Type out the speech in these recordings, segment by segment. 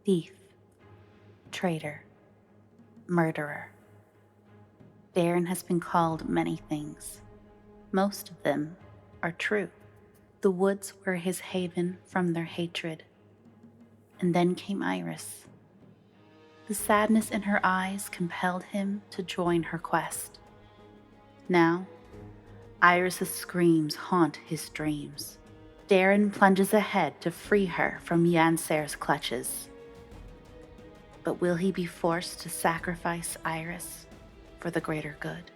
thief, traitor, murderer. Darren has been called many things. Most of them are true. The woods were his haven from their hatred. And then came Iris. The sadness in her eyes compelled him to join her quest. Now, Iris's screams haunt his dreams. Darren plunges ahead to free her from Yanser's clutches. But will he be forced to sacrifice Iris for the greater good?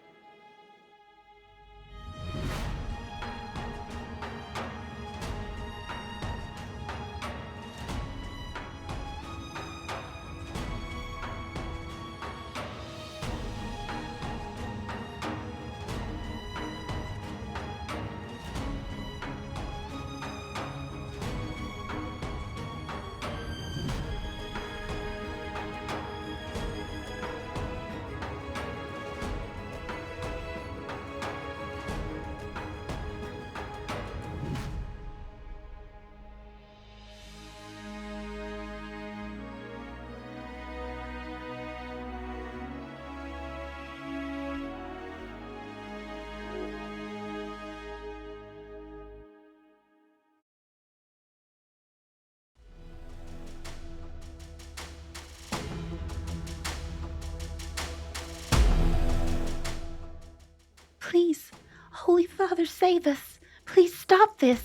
Please, Holy Father, save us! Please stop this!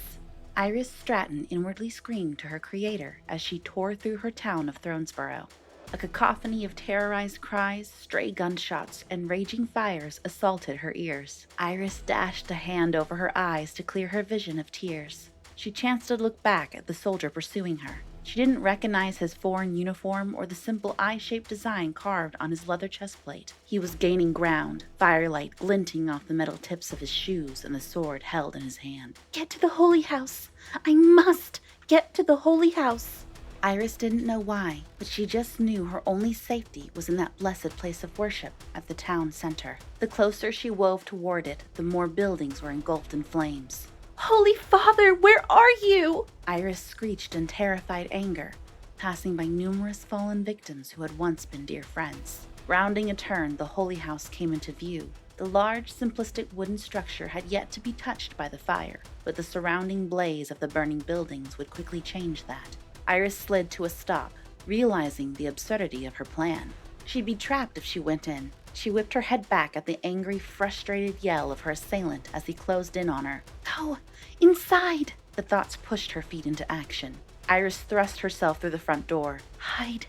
Iris Stratton inwardly screamed to her creator as she tore through her town of Thronesboro. A cacophony of terrorized cries, stray gunshots, and raging fires assaulted her ears. Iris dashed a hand over her eyes to clear her vision of tears. She chanced to look back at the soldier pursuing her. She didn't recognize his foreign uniform or the simple eye-shaped design carved on his leather chestplate. He was gaining ground, firelight glinting off the metal tips of his shoes and the sword held in his hand. Get to the Holy House! I must get to the Holy House! Iris didn't know why, but she just knew her only safety was in that blessed place of worship at the town center. The closer she wove toward it, the more buildings were engulfed in flames. Holy Father, where are you? Iris screeched in terrified anger, passing by numerous fallen victims who had once been dear friends. Rounding a turn, the Holy House came into view. The large, simplistic wooden structure had yet to be touched by the fire, but the surrounding blaze of the burning buildings would quickly change that. Iris slid to a stop, realizing the absurdity of her plan. She'd be trapped if she went in. She whipped her head back at the angry, frustrated yell of her assailant as he closed in on her. Go! Inside! The thoughts pushed her feet into action. Iris thrust herself through the front door. Hide!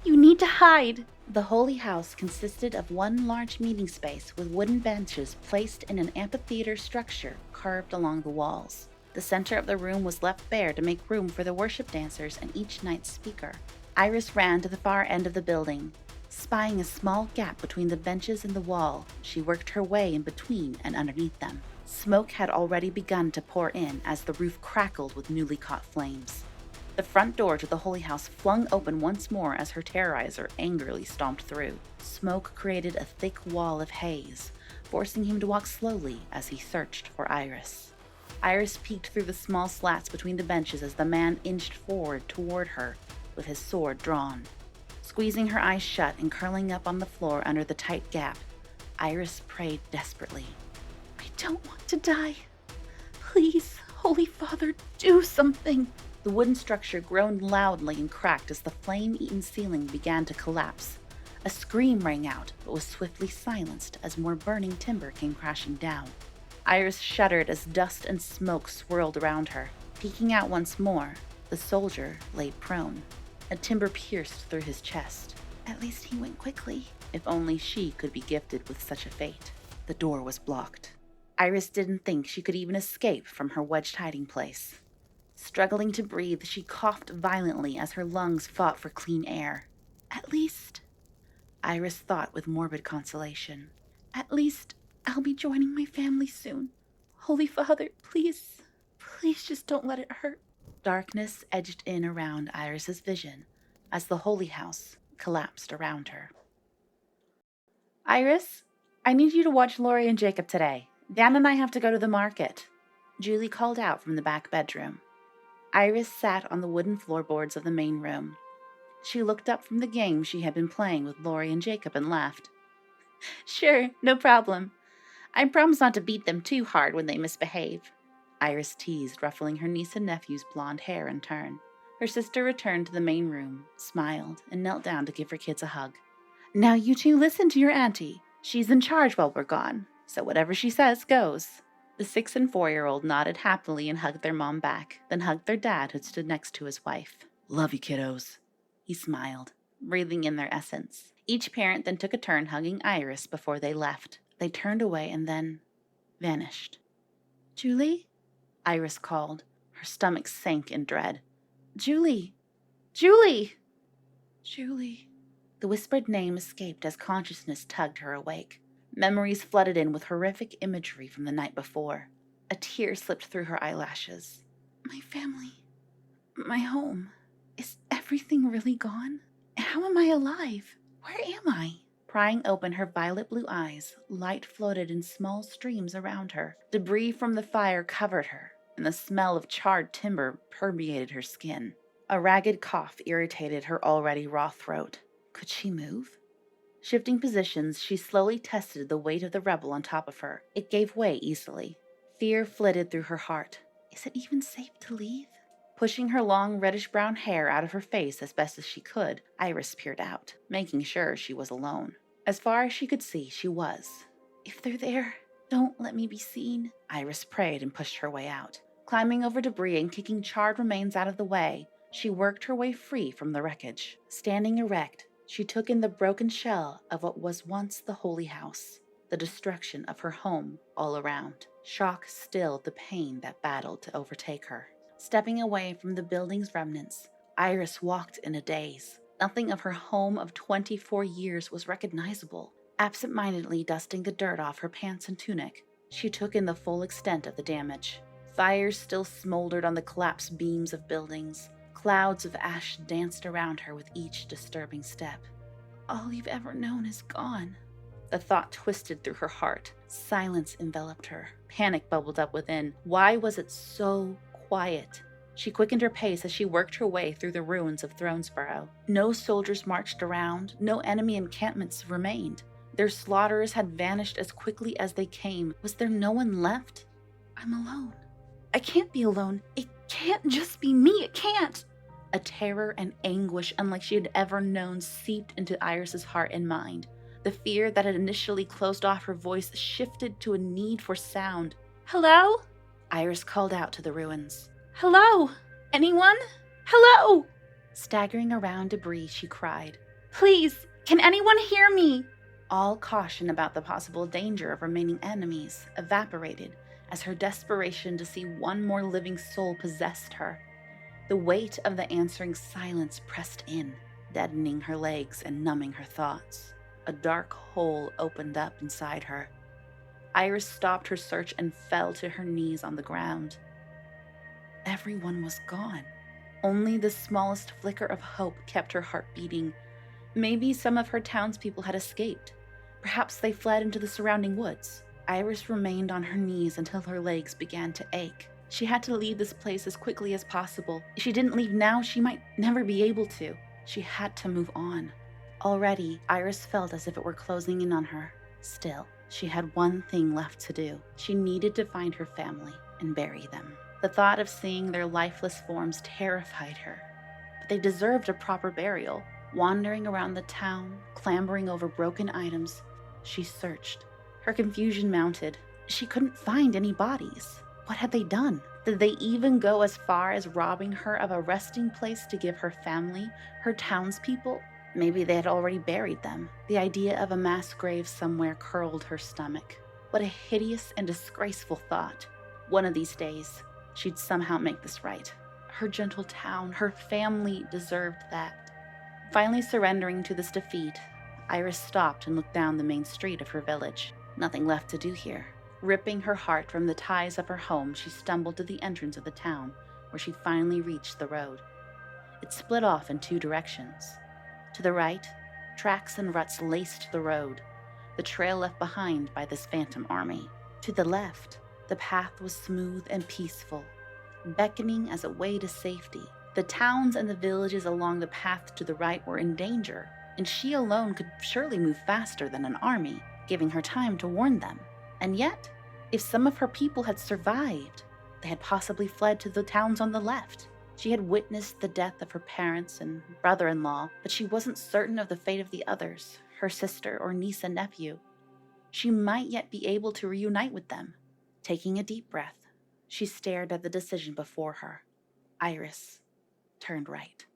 You need to hide! The Holy House consisted of one large meeting space with wooden benches placed in an amphitheater structure carved along the walls. The center of the room was left bare to make room for the worship dancers and each night's speaker. Iris ran to the far end of the building. Spying a small gap between the benches and the wall, she worked her way in between and underneath them. Smoke had already begun to pour in as the roof crackled with newly caught flames. The front door to the Holy House flung open once more as her terrorizer angrily stomped through. Smoke created a thick wall of haze, forcing him to walk slowly as he searched for Iris. Iris peeked through the small slats between the benches as the man inched forward toward her with his sword drawn. Squeezing her eyes shut and curling up on the floor under the tight gap, Iris prayed desperately. I don't want to die. Please, Holy Father, do something. The wooden structure groaned loudly and cracked as the flame-eaten ceiling began to collapse. A scream rang out, but was swiftly silenced as more burning timber came crashing down. Iris shuddered as dust and smoke swirled around her. Peeking out once more, the soldier lay prone. A timber pierced through his chest. At least he went quickly. If only she could be gifted with such a fate. The door was blocked. Iris didn't think she could even escape from her wedged hiding place. Struggling to breathe, she coughed violently as her lungs fought for clean air. At least, Iris thought with morbid consolation, at least I'll be joining my family soon. Holy Father, please just don't let it hurt. Darkness edged in around Iris's vision as the Holy House collapsed around her. Iris, I need you to watch Lori and Jacob today. Dan and I have to go to the market. Julie called out from the back bedroom. Iris sat on the wooden floorboards of the main room. She looked up from the game she had been playing with Lori and Jacob and laughed. Sure, no problem. I promise not to beat them too hard when they misbehave. Iris teased, ruffling her niece and nephew's blonde hair in turn. Her sister returned to the main room, smiled, and knelt down to give her kids a hug. Now you two listen to your auntie. She's in charge while we're gone, so whatever she says goes. The 6- and 4-year-old nodded happily and hugged their mom back, then hugged their dad who stood next to his wife. Love you, kiddos. He smiled, breathing in their essence. Each parent then took a turn hugging Iris before they left. They turned away and then vanished. Julie? Iris called. Her stomach sank in dread. Julie! Julie! Julie. The whispered name escaped as consciousness tugged her awake. Memories flooded in with horrific imagery from the night before. A tear slipped through her eyelashes. My family. My home. Is everything really gone? How am I alive? Where am I? Prying open her violet blue eyes, light floated in small streams around her. Debris from the fire covered her, and the smell of charred timber permeated her skin. A ragged cough irritated her already raw throat. Could she move? Shifting positions, she slowly tested the weight of the rebel on top of her. It gave way easily. Fear flitted through her heart. Is it even safe to leave? Pushing her long reddish-brown hair out of her face as best as she could, Iris peered out, making sure she was alone. As far as she could see, she was. If they're there, don't let me be seen, Iris prayed and pushed her way out. Climbing over debris and kicking charred remains out of the way, she worked her way free from the wreckage. Standing erect, she took in the broken shell of what was once the holy house, the destruction of her home all around. Shock stilled the pain that battled to overtake her. Stepping away from the building's remnants, Iris walked in a daze. Nothing of her home of 24 years was recognizable. Absent-mindedly dusting the dirt off her pants and tunic, she took in the full extent of the damage. Fires still smoldered on the collapsed beams of buildings. Clouds of ash danced around her with each disturbing step. All you've ever known is gone. The thought twisted through her heart. Silence enveloped her. Panic bubbled up within. Why was it so quiet? She quickened her pace as she worked her way through the ruins of Thronesborough. No soldiers marched around. No enemy encampments remained. Their slaughterers had vanished as quickly as they came. Was there no one left? I'm alone. I can't be alone. It can't just be me. It can't. A terror and anguish unlike she had ever known seeped into Iris's heart and mind. The fear that had initially closed off her voice shifted to a need for sound. Hello? Iris called out to the ruins. Hello? Anyone? Hello? Staggering around debris, she cried. Please, can anyone hear me? All caution about the possible danger of remaining enemies evaporated as her desperation to see one more living soul possessed her. The weight of the answering silence pressed in, deadening her legs and numbing her thoughts. A dark hole opened up inside her. Iris stopped her search and fell to her knees on the ground. Everyone was gone. Only the smallest flicker of hope kept her heart beating. Maybe some of her townspeople had escaped. Perhaps they fled into the surrounding woods. Iris remained on her knees until her legs began to ache. She had to leave this place as quickly as possible. If she didn't leave now, she might never be able to. She had to move on. Already, Iris felt as if it were closing in on her. Still, she had one thing left to do. She needed to find her family and bury them. The thought of seeing their lifeless forms terrified her. But they deserved a proper burial. Wandering around the town, clambering over broken items, she searched. Her confusion mounted. She couldn't find any bodies. What had they done? Did they even go as far as robbing her of a resting place to give her family, her townspeople? Maybe they had already buried them. The idea of a mass grave somewhere curled her stomach. What a hideous and disgraceful thought. One of these days, she'd somehow make this right. Her gentle town, her family deserved that. Finally surrendering to this defeat, Iris stopped and looked down the main street of her village. Nothing left to do here. Ripping her heart from the ties of her home, she stumbled to the entrance of the town, where she finally reached the road. It split off in two directions. To the right, tracks and ruts laced the road, the trail left behind by this phantom army. To the left, the path was smooth and peaceful, beckoning as a way to safety. The towns and the villages along the path to the right were in danger, and she alone could surely move faster than an army, giving her time to warn them. And yet, if some of her people had survived, they had possibly fled to the towns on the left. She had witnessed the death of her parents and brother-in-law, but she wasn't certain of the fate of the others, her sister or niece and nephew. She might yet be able to reunite with them. Taking a deep breath, she stared at the decision before her. Iris turned right.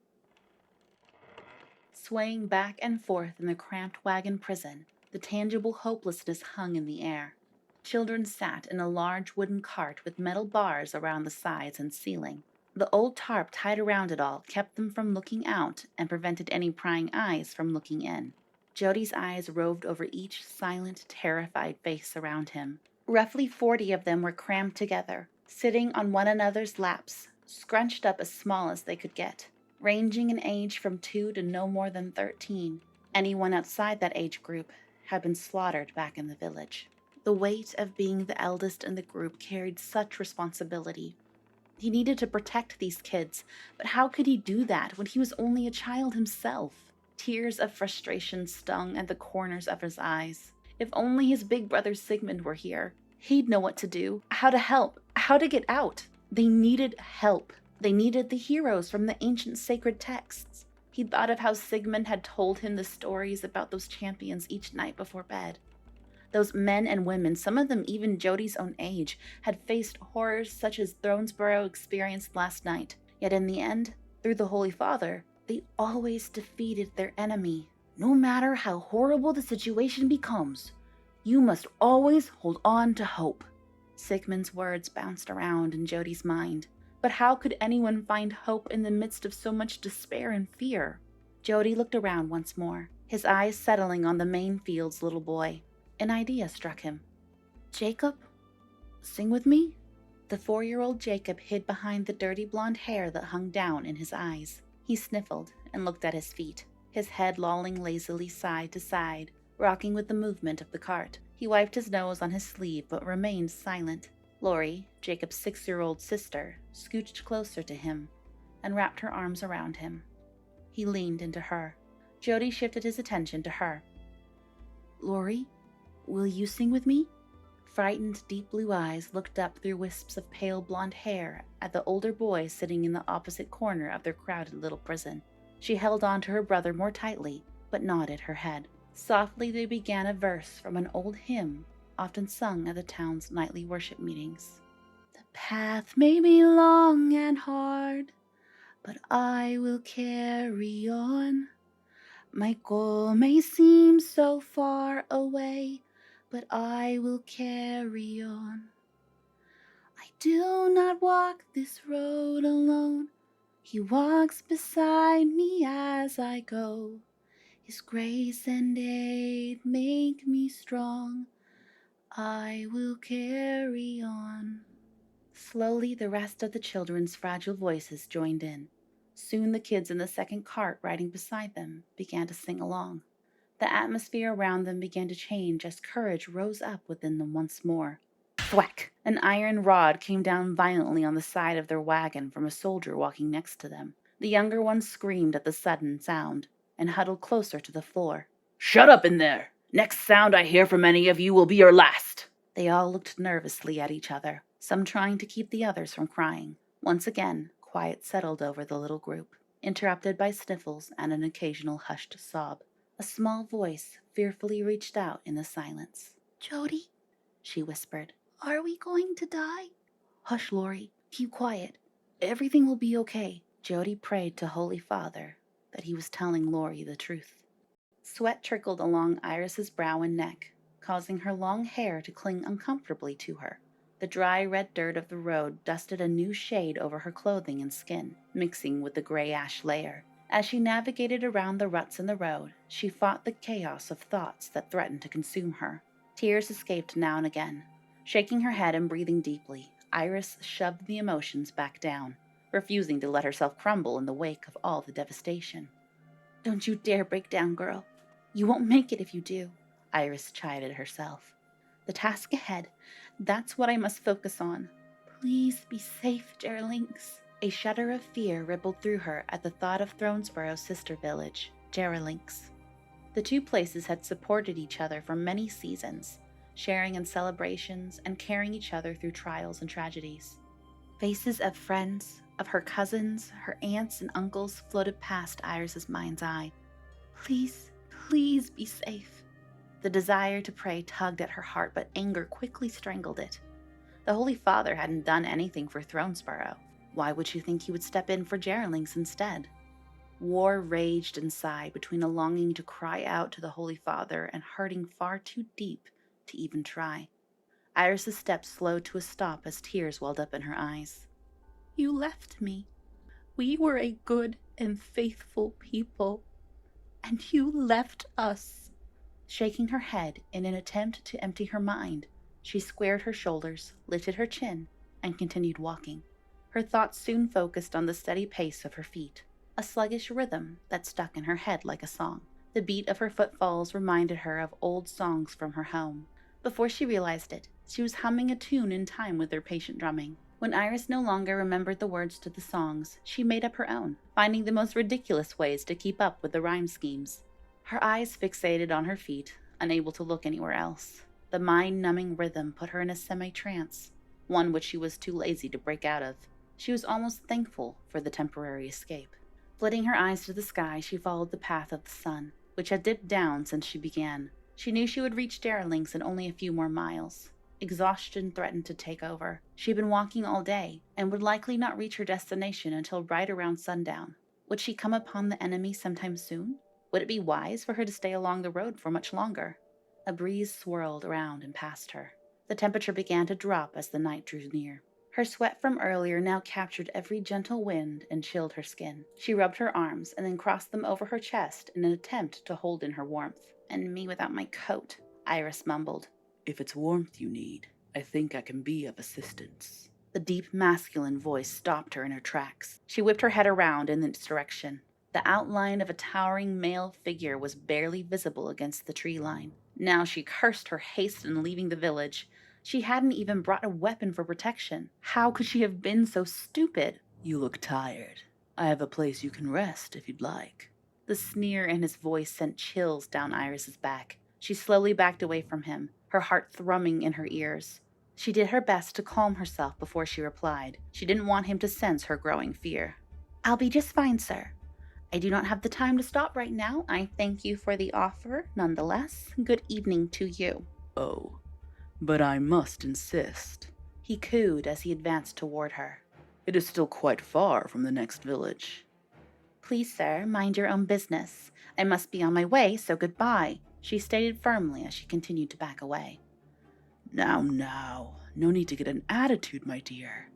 Swaying back and forth in the cramped wagon prison, the tangible hopelessness hung in the air. Children sat in a large wooden cart with metal bars around the sides and ceiling. The old tarp tied around it all kept them from looking out and prevented any prying eyes from looking in. Jody's eyes roved over each silent, terrified face around him. Roughly 40 of them were crammed together, sitting on one another's laps, scrunched up as small as they could get, ranging in age from 2 to no more than 13. Anyone outside that age group had been slaughtered back in the village. The weight of being the eldest in the group carried such responsibility. He needed to protect these kids, but how could he do that when he was only a child himself? Tears of frustration stung at the corners of his eyes. If only his big brother Sigmund were here. He'd know what to do, how to help, how to get out. They needed help. They needed the heroes from the ancient sacred texts. He thought of how Sigmund had told him the stories about those champions each night before bed. Those men and women, some of them even Jody's own age, had faced horrors such as Thornsborough experienced last night. Yet in the end, through the Holy Father, they always defeated their enemy. No matter how horrible the situation becomes, you must always hold on to hope. Sigmund's words bounced around in Jody's mind. But how could anyone find hope in the midst of so much despair and fear? Jody looked around once more, his eyes settling on the main field's little boy. An idea struck him. Jacob, sing with me? The 4-year-old Jacob hid behind the dirty blonde hair that hung down in his eyes. He sniffled and looked at his feet, his head lolling lazily side to side, rocking with the movement of the cart. He wiped his nose on his sleeve but remained silent. Lori, Jacob's 6-year-old sister, scooched closer to him and wrapped her arms around him. He leaned into her. Jody shifted his attention to her. Lori, will you sing with me? Frightened, deep blue eyes looked up through wisps of pale blonde hair at the older boy sitting in the opposite corner of their crowded little prison. She held on to her brother more tightly, but nodded her head. Softly they began a verse from an old hymn often sung at the town's nightly worship meetings. The path may be long and hard, but I will carry on. My goal may seem so far away, but I will carry on. I do not walk this road alone. He walks beside me as I go. His grace and aid make me strong. I will carry on. Slowly, the rest of the children's fragile voices joined in. Soon the kids in the second cart riding beside them began to sing along. The atmosphere around them began to change as courage rose up within them once more. Thwack! An iron rod came down violently on the side of their wagon from a soldier walking next to them. The younger ones screamed at the sudden sound and huddled closer to the floor. Shut up in there! Next sound I hear from any of you will be your last! They all looked nervously at each other, some trying to keep the others from crying. Once again, quiet settled over the little group, interrupted by sniffles and an occasional hushed sob. A small voice fearfully reached out in the silence. Jody, she whispered, are we going to die? Hush, Lori. Keep quiet. Everything will be okay. Jody prayed to Holy Father that he was telling Lori the truth. Sweat trickled along Iris's brow and neck, causing her long hair to cling uncomfortably to her. The dry red dirt of the road dusted a new shade over her clothing and skin, mixing with the gray ash layer. As she navigated around the ruts in the road, she fought the chaos of thoughts that threatened to consume her. Tears escaped now and again. Shaking her head and breathing deeply, Iris shoved the emotions back down, refusing to let herself crumble in the wake of all the devastation. Don't you dare break down, girl. You won't make it if you do, Iris chided herself. The task ahead, that's what I must focus on. Please be safe, Gerlings. A shudder of fear rippled through her at the thought of Thronesboro's sister village, Jerlinx. The two places had supported each other for many seasons, sharing in celebrations and carrying each other through trials and tragedies. Faces of friends, of her cousins, her aunts and uncles floated past Iris's mind's eye. Please, please be safe. The desire to pray tugged at her heart, but anger quickly strangled it. The Holy Father hadn't done anything for Thronesboro. Why would she think he would step in for Jerlinx instead? War raged inside between a longing to cry out to the Holy Father and hurting far too deep to even try. Iris's steps slowed to a stop as tears welled up in her eyes. You left me. We were a good and faithful people, and you left us. Shaking her head in an attempt to empty her mind, she squared her shoulders, lifted her chin, and continued walking. Her thoughts soon focused on the steady pace of her feet, a sluggish rhythm that stuck in her head like a song. The beat of her footfalls reminded her of old songs from her home. Before she realized it, she was humming a tune in time with their patient drumming. When Iris no longer remembered the words to the songs, she made up her own, finding the most ridiculous ways to keep up with the rhyme schemes. Her eyes fixated on her feet, unable to look anywhere else. The mind-numbing rhythm put her in a semi-trance, one which she was too lazy to break out of. She was almost thankful for the temporary escape. Flitting her eyes to the sky, she followed the path of the sun, which had dipped down since she began. She knew she would reach Jerlinx in only a few more miles. Exhaustion threatened to take over. She had been walking all day, and would likely not reach her destination until right around sundown. Would she come upon the enemy sometime soon? Would it be wise for her to stay along the road for much longer? A breeze swirled around and past her. The temperature began to drop as the night drew near. Her sweat from earlier now captured every gentle wind and chilled her skin. She rubbed her arms and then crossed them over her chest in an attempt to hold in her warmth. And me without my coat, Iris mumbled. If it's warmth you need, I think I can be of assistance. The deep masculine voice stopped her in her tracks. She whipped her head around in its direction. The outline of a towering male figure was barely visible against the tree line. Now she cursed her haste in leaving the village. She hadn't even brought a weapon for protection. How could she have been so stupid? You look tired. I have a place you can rest if you'd like. The sneer in his voice sent chills down Iris's back. She slowly backed away from him, her heart thrumming in her ears. She did her best to calm herself before she replied. She didn't want him to sense her growing fear. I'll be just fine, sir. I do not have the time to stop right now. I thank you for the offer, nonetheless. Good evening to you. Oh, but I must insist, he cooed as he advanced toward her. It is still quite far from the next village. Please, sir, mind your own business. I must be on my way, so goodbye, she stated firmly as she continued to back away. Now, no need to get an attitude, my dear.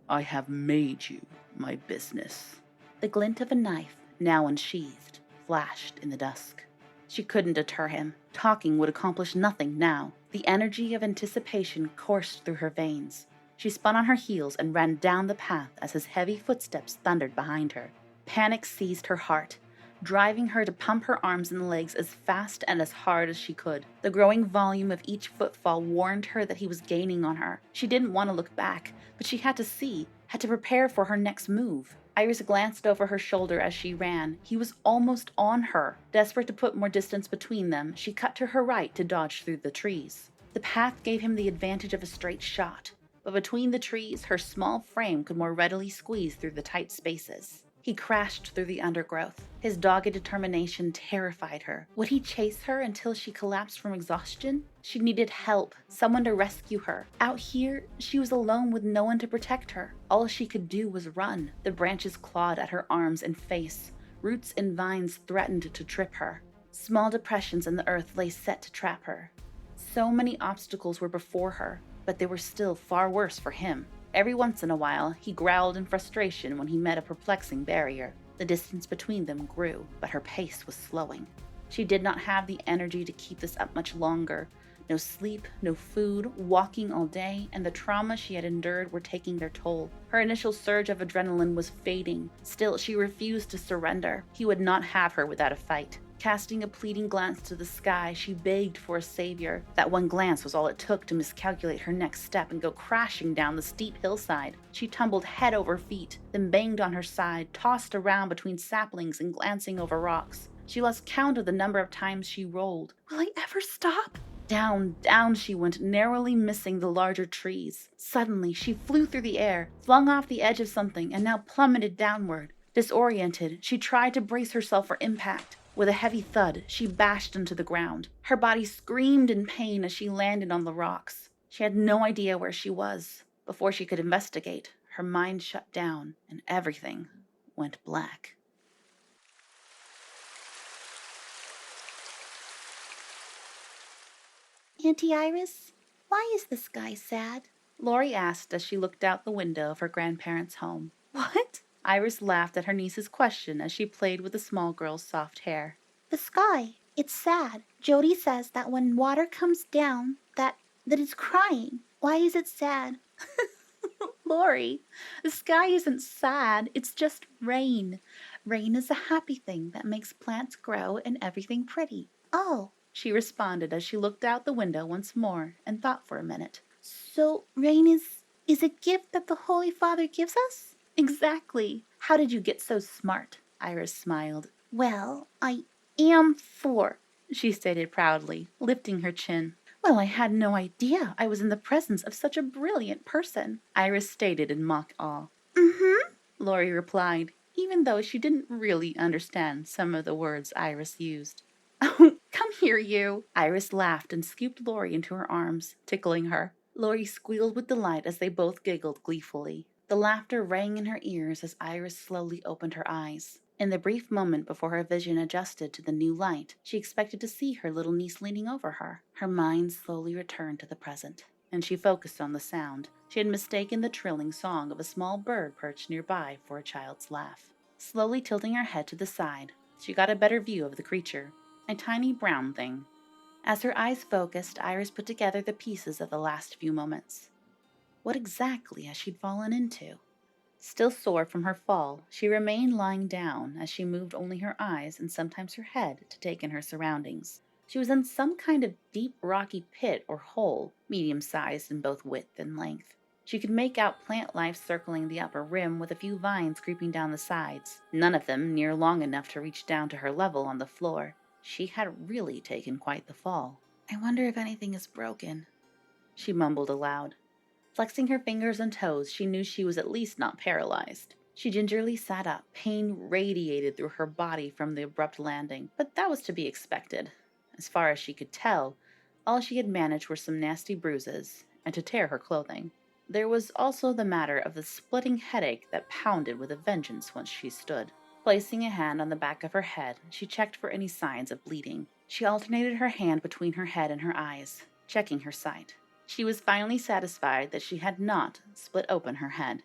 I have made you my business. The glint of a knife, now unsheathed, flashed in the dusk. She couldn't deter him. Talking would accomplish nothing now. The energy of anticipation coursed through her veins. She spun on her heels and ran down the path as his heavy footsteps thundered behind her. Panic seized her heart, driving her to pump her arms and legs as fast and as hard as she could. The growing volume of each footfall warned her that he was gaining on her. She didn't want to look back, but she had to see, had to prepare for her next move. Iris glanced over her shoulder as she ran. He was almost on her. Desperate to put more distance between them, she cut to her right to dodge through the trees. The path gave him the advantage of a straight shot, but between the trees, her small frame could more readily squeeze through the tight spaces. He crashed through the undergrowth. His dogged determination terrified her. Would he chase her until she collapsed from exhaustion? She needed help, someone to rescue her. Out here, she was alone with no one to protect her. All she could do was run. The branches clawed at her arms and face. Roots and vines threatened to trip her. Small depressions in the earth lay set to trap her. So many obstacles were before her, but they were still far worse for him. Every once in a while, he growled in frustration when he met a perplexing barrier. The distance between them grew, but her pace was slowing. She did not have the energy to keep this up much longer. No sleep, no food, walking all day, and the trauma she had endured were taking their toll. Her initial surge of adrenaline was fading. Still, she refused to surrender. He would not have her without a fight. Casting a pleading glance to the sky, she begged for a savior. That one glance was all it took to miscalculate her next step and go crashing down the steep hillside. She tumbled head over feet, then banged on her side, tossed around between saplings and glancing over rocks. She lost count of the number of times she rolled. Will I ever stop? Down, down she went, narrowly missing the larger trees. Suddenly, she flew through the air, flung off the edge of something, and now plummeted downward. Disoriented, she tried to brace herself for impact. With a heavy thud, she bashed into the ground. Her body screamed in pain as she landed on the rocks. She had no idea where she was. Before she could investigate, her mind shut down and everything went black. Auntie Iris, why is the sky sad? Lori asked as she looked out the window of her grandparents' home. What? Iris laughed at her niece's question as she played with the small girl's soft hair. The sky. It's sad. Jody says that when water comes down, that it's crying. Why is it sad? Lori, the sky isn't sad. It's just rain. Rain is a happy thing that makes plants grow and everything pretty. Oh, she responded as she looked out the window once more and thought for a minute. So rain is a gift that the Holy Father gives us? Exactly. How did you get so smart? Iris smiled. Well, I am 4, she stated proudly, lifting her chin. Well, I had no idea I was in the presence of such a brilliant person, Iris stated in mock awe. Mm-hmm, Lori replied, even though she didn't really understand some of the words Iris used. Oh, come here, you! Iris laughed and scooped Lori into her arms, tickling her. Lori squealed with delight as they both giggled gleefully. The laughter rang in her ears as Iris slowly opened her eyes. In the brief moment before her vision adjusted to the new light, she expected to see her little niece leaning over her. Her mind slowly returned to the present, and she focused on the sound. She had mistaken the trilling song of a small bird perched nearby for a child's laugh. Slowly tilting her head to the side, she got a better view of the creature, a tiny brown thing. As her eyes focused, Iris put together the pieces of the last few moments. What exactly had she fallen into? Still sore from her fall, she remained lying down as she moved only her eyes and sometimes her head to take in her surroundings. She was in some kind of deep rocky pit or hole, medium-sized in both width and length. She could make out plant life circling the upper rim with a few vines creeping down the sides, none of them near long enough to reach down to her level on the floor. She had really taken quite the fall. I wonder if anything is broken, she mumbled aloud. Flexing her fingers and toes, she knew she was at least not paralyzed. She gingerly sat up. Pain radiated through her body from the abrupt landing, but that was to be expected. As far as she could tell, all she had managed were some nasty bruises, and to tear her clothing. There was also the matter of the splitting headache that pounded with a vengeance once she stood. Placing a hand on the back of her head, she checked for any signs of bleeding. She alternated her hand between her head and her eyes, checking her sight. She was finally satisfied that she had not split open her head.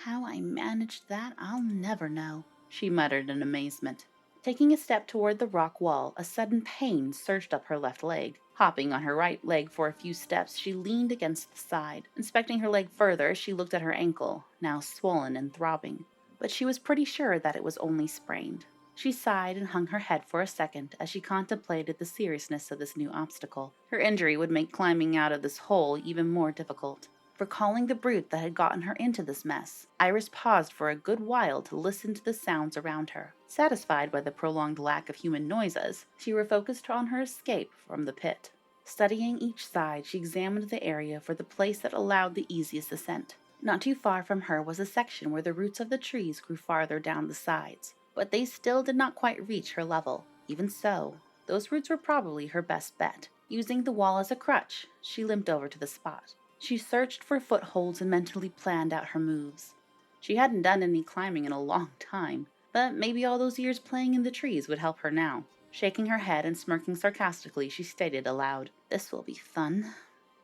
How I managed that, I'll never know, she muttered in amazement. Taking a step toward the rock wall, a sudden pain surged up her left leg. Hopping on her right leg for a few steps, she leaned against the side. Inspecting her leg further, she looked at her ankle, now swollen and throbbing. But she was pretty sure that it was only sprained. She sighed and hung her head for a second as she contemplated the seriousness of this new obstacle. Her injury would make climbing out of this hole even more difficult. Recalling the brute that had gotten her into this mess, Iris paused for a good while to listen to the sounds around her. Satisfied by the prolonged lack of human noises, she refocused on her escape from the pit. Studying each side, she examined the area for the place that allowed the easiest ascent. Not too far from her was a section where the roots of the trees grew farther down the sides, but they still did not quite reach her level. Even so, those roots were probably her best bet. Using the wall as a crutch, she limped over to the spot. She searched for footholds and mentally planned out her moves. She hadn't done any climbing in a long time, but maybe all those years playing in the trees would help her now. Shaking her head and smirking sarcastically, she stated aloud, "This will be fun."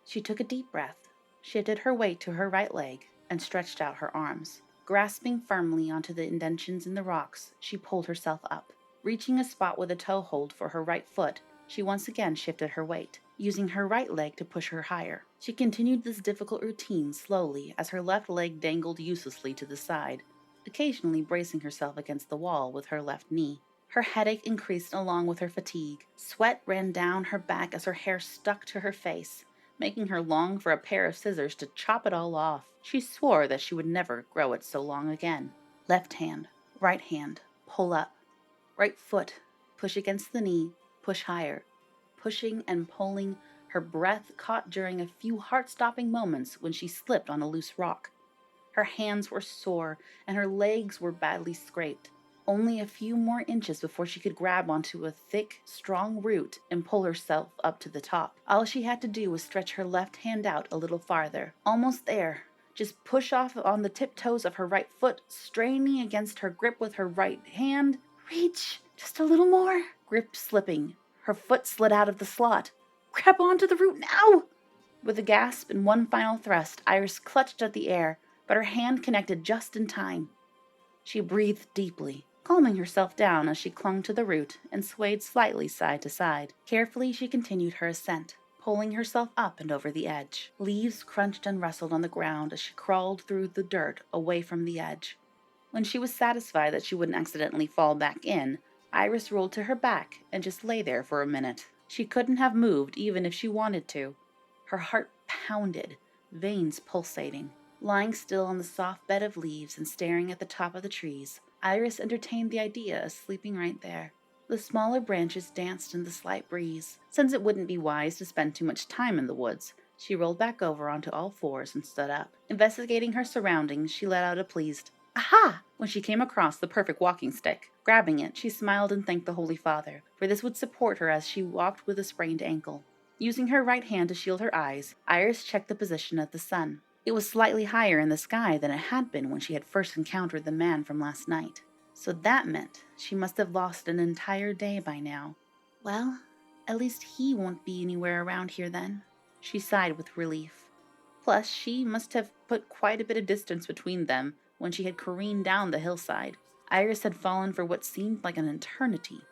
She took a deep breath, shifted her weight to her right leg, and stretched out her arms. Grasping firmly onto the indentions in the rocks, she pulled herself up. Reaching a spot with a toe hold for her right foot, she once again shifted her weight, using her right leg to push her higher. She continued this difficult routine slowly as her left leg dangled uselessly to the side, occasionally bracing herself against the wall with her left knee. Her headache increased along with her fatigue. Sweat ran down her back as her hair stuck to her face, making her long for a pair of scissors to chop it all off. She swore that she would never grow it so long again. Left hand, right hand, pull up. Right foot, push against the knee, push higher. Pushing and pulling, her breath caught during a few heart-stopping moments when she slipped on a loose rock. Her hands were sore, and her legs were badly scraped. Only a few more inches before she could grab onto a thick, strong root and pull herself up to the top. All she had to do was stretch her left hand out a little farther. Almost there. Just push off on the tiptoes of her right foot, straining against her grip with her right hand. Reach! Just a little more. Grip slipping. Her foot slid out of the slot. Grab onto the root now! With a gasp and one final thrust, Iris clutched at the air, but her hand connected just in time. She breathed deeply, calming herself down as she clung to the root and swayed slightly side to side. Carefully, she continued her ascent, pulling herself up and over the edge. Leaves crunched and rustled on the ground as she crawled through the dirt away from the edge. When she was satisfied that she wouldn't accidentally fall back in, Iris rolled to her back and just lay there for a minute. She couldn't have moved even if she wanted to. Her heart pounded, veins pulsating. Lying still on the soft bed of leaves and staring at the top of the trees, Iris entertained the idea of sleeping right there. The smaller branches danced in the slight breeze. Since it wouldn't be wise to spend too much time in the woods, she rolled back over onto all fours and stood up. Investigating her surroundings, she let out a pleased "Aha!" when she came across the perfect walking stick. Grabbing it, she smiled and thanked the Holy Father, for this would support her as she walked with a sprained ankle. Using her right hand to shield her eyes, Iris checked the position of the sun. It was slightly higher in the sky than it had been when she had first encountered the man from last night. So that meant she must have lost an entire day by now. Well, at least he won't be anywhere around here then. She sighed with relief. Plus, she must have put quite a bit of distance between them when she had careened down the hillside. Iris had fallen for what seemed like an eternity.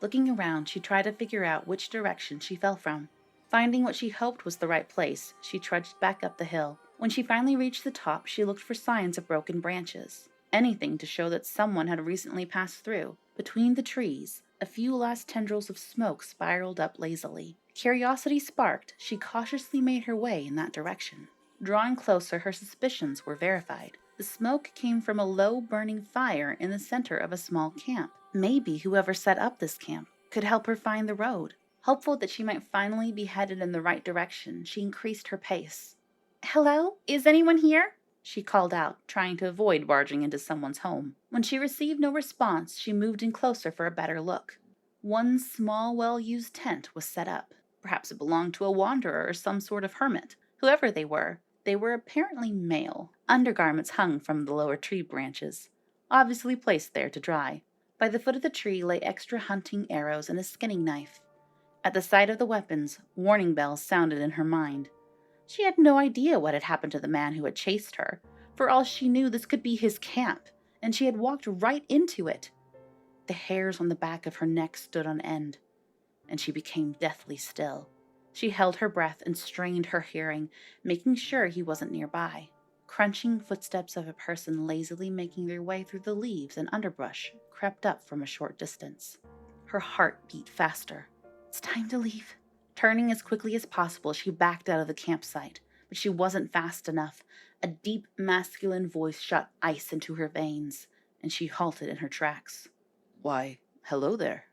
Looking around, she tried to figure out which direction she fell from. Finding what she hoped was the right place, she trudged back up the hill. When she finally reached the top, she looked for signs of broken branches. Anything to show that someone had recently passed through. Between the trees, a few last tendrils of smoke spiraled up lazily. Curiosity sparked, she cautiously made her way in that direction. Drawing closer, her suspicions were verified. The smoke came from a low burning fire in the center of a small camp. Maybe whoever set up this camp could help her find the road. Hopeful that she might finally be headed in the right direction, she increased her pace. "Hello? Is anyone here?" she called out, trying to avoid barging into someone's home. When she received no response, she moved in closer for a better look. One small, well-used tent was set up. Perhaps it belonged to a wanderer or some sort of hermit. Whoever they were apparently male. Undergarments hung from the lower tree branches, obviously placed there to dry. By the foot of the tree lay extra hunting arrows and a skinning knife. At the sight of the weapons, warning bells sounded in her mind. She had no idea what had happened to the man who had chased her. For all she knew, this could be his camp, and she had walked right into it. The hairs on the back of her neck stood on end, and she became deathly still. She held her breath and strained her hearing, making sure he wasn't nearby. Crunching footsteps of a person lazily making their way through the leaves and underbrush crept up from a short distance. Her heart beat faster. It's time to leave. Turning as quickly as possible, she backed out of the campsite, but she wasn't fast enough. A deep, masculine voice shot ice into her veins, and she halted in her tracks. Why, hello there.